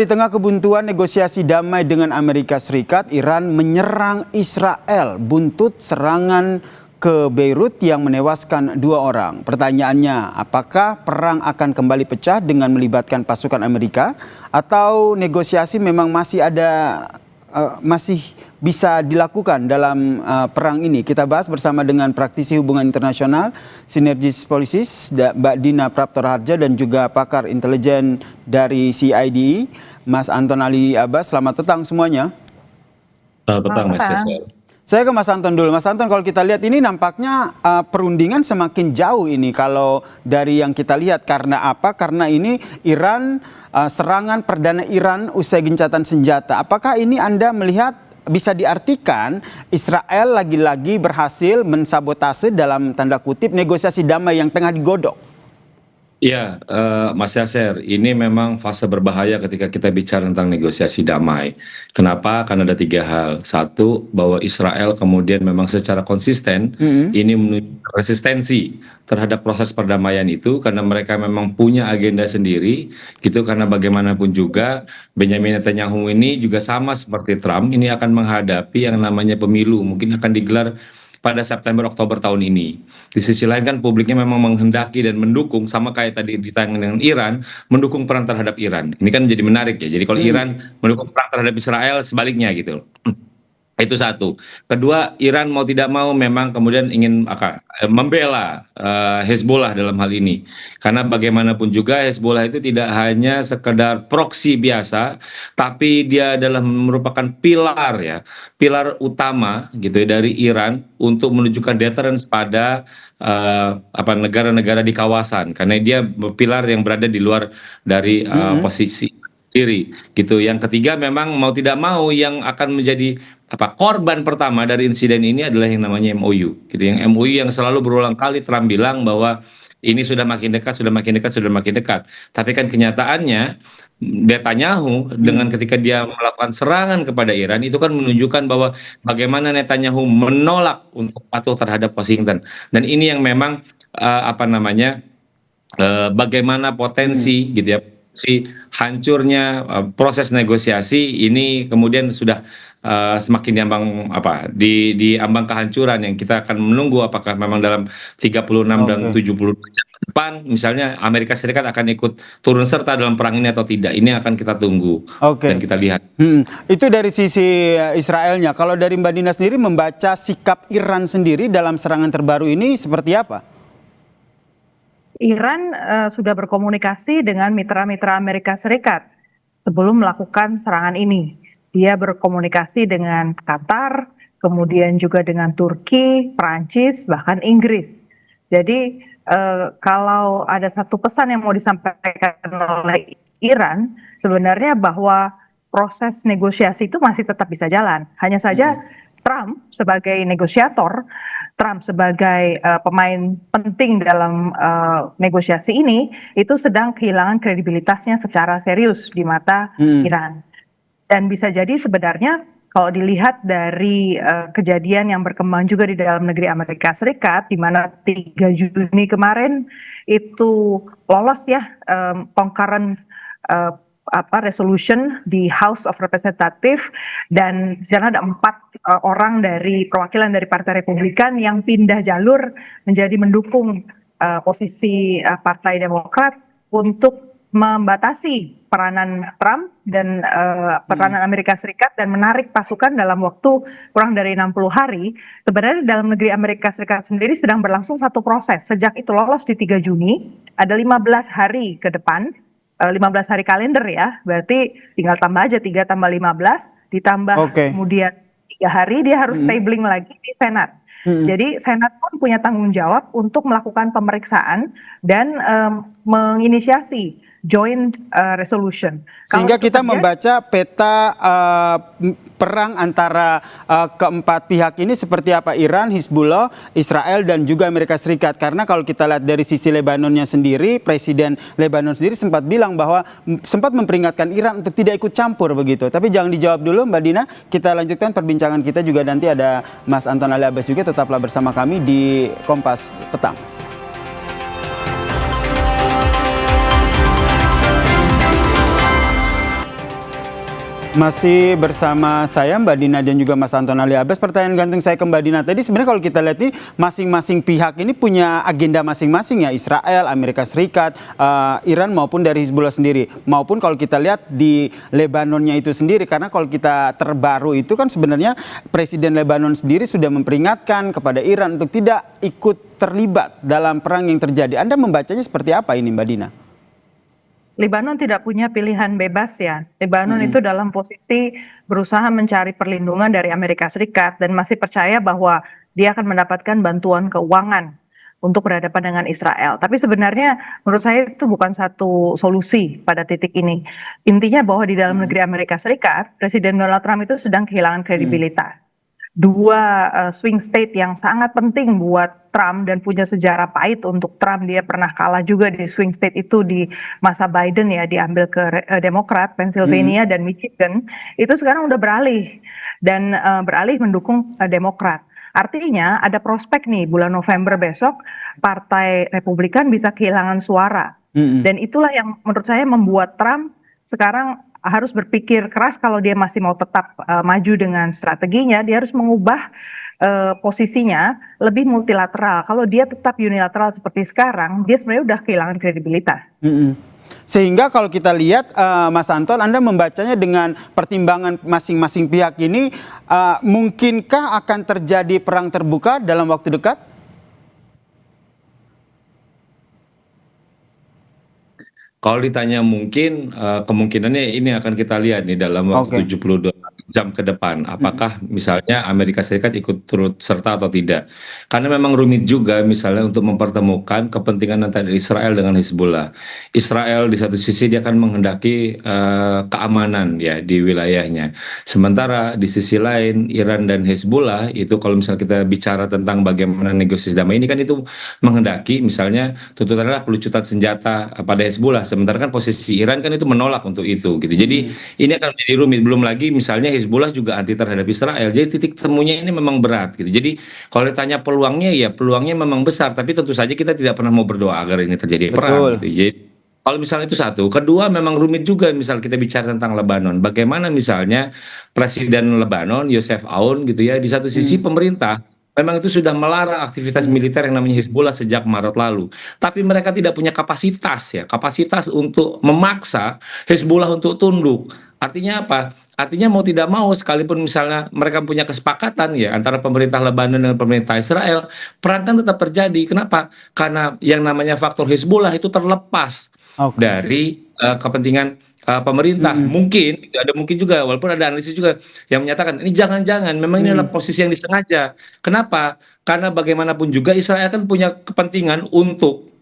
Di tengah kebuntuan negosiasi damai dengan Amerika Serikat, Iran menyerang Israel buntut serangan ke Beirut yang menewaskan 2 orang. Pertanyaannya, apakah perang akan kembali pecah dengan melibatkan pasukan Amerika atau negosiasi memang masih bisa dilakukan dalam perang ini? Kita bahas bersama dengan praktisi hubungan internasional Sinergis Policies, Mbak Dina Praptorharja, dan juga pakar intelijen dari CIDE, Mas Anton Ali Abbas. Selamat petang semuanya. Selamat petang, Mas Yasir. Saya ke Mas Anton dulu. Mas Anton, kalau kita lihat ini nampaknya perundingan semakin jauh ini kalau dari yang kita lihat. Karena apa? Karena ini Iran, serangan perdana Iran usai gencatan senjata. Apakah ini Anda melihat bisa diartikan Israel lagi-lagi berhasil mensabotase dalam tanda kutip negosiasi damai yang tengah digodok? Ya, Mas Yasir, ini memang fase berbahaya ketika kita bicara tentang negosiasi damai. Kenapa? Karena ada 3 hal. Satu, bahwa Israel kemudian memang secara konsisten ini menunjukkan resistensi terhadap proses perdamaian itu karena mereka memang punya agenda sendiri, gitu. Karena bagaimanapun juga Benjamin Netanyahu ini juga sama seperti Trump, ini akan menghadapi yang namanya pemilu, mungkin akan digelar pada September-Oktober tahun ini. Di sisi lain kan publiknya memang menghendaki dan mendukung, sama kayak tadi ditanya dengan Iran, mendukung perang terhadap Iran. Ini kan menjadi menarik ya. Jadi kalau Iran mendukung perang terhadap Israel, sebaliknya gitu. Itu satu. Kedua, Iran mau tidak mau memang kemudian ingin membela Hezbollah dalam hal ini. Karena bagaimanapun juga Hezbollah itu tidak hanya sekedar proksi biasa, tapi dia adalah merupakan pilar utama gitu ya dari Iran untuk menunjukkan deterrence pada negara-negara di kawasan. Karena dia pilar yang berada di luar dari posisi diri gitu. Yang ketiga, memang mau tidak mau yang akan menjadi korban pertama dari insiden ini adalah yang namanya MOU gitu. Yang MOU yang selalu berulang kali Trump bilang bahwa ini sudah makin dekat, sudah makin dekat, sudah makin dekat. Tapi kan kenyataannya Netanyahu dengan ketika dia melakukan serangan kepada Iran itu kan menunjukkan bahwa bagaimana Netanyahu menolak untuk patuh terhadap Washington. Dan ini yang memang bagaimana potensi gitu ya, si hancurnya proses negosiasi ini kemudian sudah semakin diambang kehancuran yang kita akan menunggu apakah memang dalam 36 dan 72 jam ke depan misalnya Amerika Serikat akan ikut turun serta dalam perang ini atau tidak. Ini akan kita tunggu dan kita lihat. Itu dari sisi Israelnya. Kalau dari Mbak Dina sendiri membaca sikap Iran sendiri dalam serangan terbaru ini seperti apa? Iran sudah berkomunikasi dengan mitra-mitra Amerika Serikat sebelum melakukan serangan ini. Dia berkomunikasi dengan Qatar, kemudian juga dengan Turki, Prancis, bahkan Inggris. Jadi kalau ada satu pesan yang mau disampaikan oleh Iran, sebenarnya bahwa proses negosiasi itu masih tetap bisa jalan. Hanya saja Trump sebagai negosiator, Trump sebagai pemain penting dalam negosiasi ini itu sedang kehilangan kredibilitasnya secara serius di mata Iran. Dan bisa jadi sebenarnya kalau dilihat dari kejadian yang berkembang juga di dalam negeri Amerika Serikat, di mana 3 Juni kemarin itu lolos ya concurrent resolution di House of Representatives, dan di sana ada 4 orang dari perwakilan dari Partai Republikan yang pindah jalur menjadi mendukung posisi Partai Demokrat untuk membatasi peranan Trump dan peranan Amerika Serikat dan menarik pasukan dalam waktu kurang dari 60 hari. Sebenarnya dalam negeri Amerika Serikat sendiri sedang berlangsung satu proses. Sejak itu lolos di 3 Juni, ada 15 hari ke depan, 15 hari kalender ya, berarti tinggal tambah aja 3 tambah 15, ditambah kemudian 3 hari dia harus tabling lagi di Senat. Jadi Senat pun punya tanggung jawab untuk melakukan pemeriksaan dan menginisiasi joint resolution. Sehingga kita membaca peta perang antara keempat pihak ini seperti apa: Iran, Hizbullah, Israel, dan juga Amerika Serikat. Karena kalau kita lihat dari sisi Lebanonnya sendiri, Presiden Lebanon sendiri sempat bilang bahwa sempat memperingatkan Iran untuk tidak ikut campur begitu. Tapi jangan dijawab dulu Mbak Dina, kita lanjutkan perbincangan kita juga nanti ada Mas Anton Ali Abbas juga. Tetaplah bersama kami di Kompas Petang. Masih bersama saya Mbak Dina dan juga Mas Anton Ali Abbas. Pertanyaan gantung saya ke Mbak Dina tadi, sebenarnya kalau kita lihat nih masing-masing pihak ini punya agenda masing-masing ya, Israel, Amerika Serikat, Iran maupun dari Hizbullah sendiri. Maupun kalau kita lihat di Lebanonnya itu sendiri, karena kalau kita terbaru itu kan sebenarnya Presiden Lebanon sendiri sudah memperingatkan kepada Iran untuk tidak ikut terlibat dalam perang yang terjadi. Anda membacanya seperti apa ini Mbak Dina? Lebanon tidak punya pilihan bebas ya. Lebanon itu dalam posisi berusaha mencari perlindungan dari Amerika Serikat dan masih percaya bahwa dia akan mendapatkan bantuan keuangan untuk berhadapan dengan Israel. Tapi sebenarnya menurut saya itu bukan satu solusi pada titik ini. Intinya bahwa di dalam negeri Amerika Serikat, Presiden Donald Trump itu sedang kehilangan kredibilitas. Dua swing state yang sangat penting buat Trump dan punya sejarah pahit untuk Trump, dia pernah kalah juga di swing state itu di masa Biden ya, diambil ke Demokrat, Pennsylvania dan Michigan, itu sekarang udah beralih dan beralih mendukung Demokrat. Artinya ada prospek nih bulan November besok Partai Republikan bisa kehilangan suara dan itulah yang menurut saya membuat Trump sekarang harus berpikir keras kalau dia masih mau tetap maju dengan strateginya, dia harus mengubah posisinya lebih multilateral. Kalau dia tetap unilateral seperti sekarang, dia sebenarnya udah kehilangan kredibilitas. Sehingga kalau kita lihat, Mas Anton, Anda membacanya dengan pertimbangan masing-masing pihak ini, mungkinkah akan terjadi perang terbuka dalam waktu dekat? Kalau ditanya mungkin, kemungkinannya ini akan kita lihat nih dalam waktu 72 jam ke depan. Apakah misalnya Amerika Serikat ikut turut serta atau tidak. Karena memang rumit juga misalnya untuk mempertemukan kepentingan antara Israel dengan Hizbullah. Israel di satu sisi dia akan menghendaki keamanan ya di wilayahnya. Sementara di sisi lain Iran dan Hizbullah itu kalau misalnya kita bicara tentang bagaimana negosiasi damai ini kan itu menghendaki misalnya tuntutannya pelucutan senjata pada Hizbullah. Sementara kan posisi Iran kan itu menolak untuk itu gitu. Jadi ini akan menjadi rumit. Belum lagi misalnya Hizbullah juga anti terhadap Israel. Jadi titik temunya ini memang berat gitu. Jadi kalau ditanya peluangnya ya peluangnya memang besar. Tapi tentu saja kita tidak pernah mau berdoa agar ini terjadi perang gitu. Jadi kalau misalnya itu satu. Kedua memang rumit juga misal kita bicara tentang Lebanon. Bagaimana misalnya Presiden Lebanon Yosef Aoun gitu ya. Di satu sisi pemerintah memang itu sudah melarang aktivitas militer yang namanya Hizbullah sejak Maret lalu. Tapi mereka tidak punya kapasitas ya, kapasitas untuk memaksa Hizbullah untuk tunduk. Artinya apa? Artinya mau tidak mau sekalipun misalnya mereka punya kesepakatan ya antara pemerintah Lebanon dengan pemerintah Israel, perang kan tetap terjadi. Kenapa? Karena yang namanya faktor Hizbullah itu terlepas dari kepentingan pemerintah. Mungkin ada mungkin juga walaupun ada analisis juga yang menyatakan ini jangan-jangan memang ini adalah posisi yang disengaja. Kenapa? Karena bagaimanapun juga Israel kan punya kepentingan untuk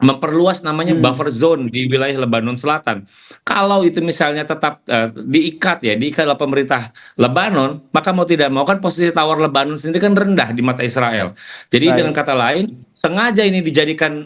memperluas namanya buffer zone di wilayah Lebanon Selatan. Kalau itu misalnya tetap diikat oleh pemerintah Lebanon, maka mau tidak mau kan posisi tawar Lebanon sendiri kan rendah di mata Israel. Jadi dengan kata lain, sengaja ini dijadikan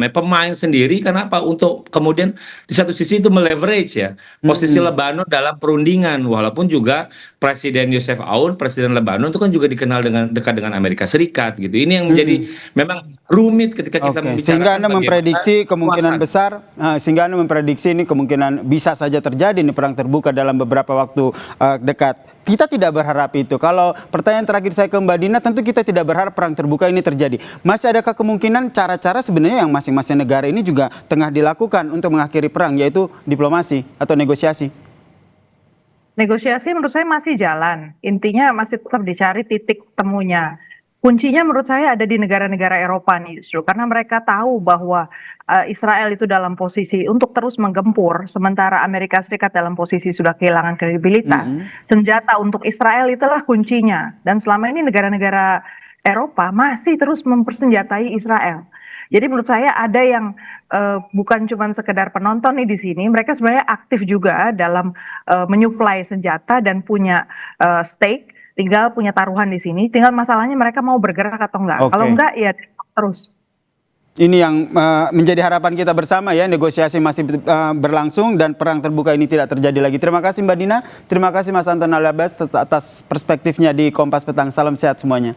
pemain sendiri. Kenapa? Untuk kemudian di satu sisi itu meleverage ya posisi Lebanon dalam perundingan. Walaupun juga Presiden Yosef Aoun, Presiden Lebanon itu kan juga dikenal dengan dekat dengan Amerika Serikat gitu. Ini yang menjadi memang rumit ketika kita membicarakan memprediksi kemungkinan besar, sehingga Anda memprediksi ini kemungkinan bisa saja terjadi ini perang terbuka dalam beberapa waktu dekat. Kita tidak berharap itu. Kalau pertanyaan terakhir saya ke Mbak Dina, tentu kita tidak berharap perang terbuka ini terjadi. Masih adakah kemungkinan cara-cara sebenarnya yang masing-masing negara ini juga tengah dilakukan untuk mengakhiri perang, yaitu diplomasi atau negosiasi? Negosiasi menurut saya masih jalan. Intinya masih tetap dicari titik temunya. Kuncinya menurut saya ada di negara-negara Eropa nih justru, karena mereka tahu bahwa Israel itu dalam posisi untuk terus menggempur, sementara Amerika Serikat dalam posisi sudah kehilangan kredibilitas. Senjata untuk Israel itulah kuncinya, dan selama ini negara-negara Eropa masih terus mempersenjatai Israel. Jadi menurut saya ada yang bukan cuma sekedar penonton nih di sini, mereka sebenarnya aktif juga dalam menyuplai senjata dan punya stake. Tinggal punya taruhan di sini, tinggal masalahnya mereka mau bergerak atau enggak. Kalau enggak ya terus. Ini yang menjadi harapan kita bersama ya, negosiasi masih berlangsung dan perang terbuka ini tidak terjadi lagi. Terima kasih Mbak Dina, terima kasih Mas Anton Ali Abbas atas perspektifnya di Kompas Petang. Salam sehat semuanya.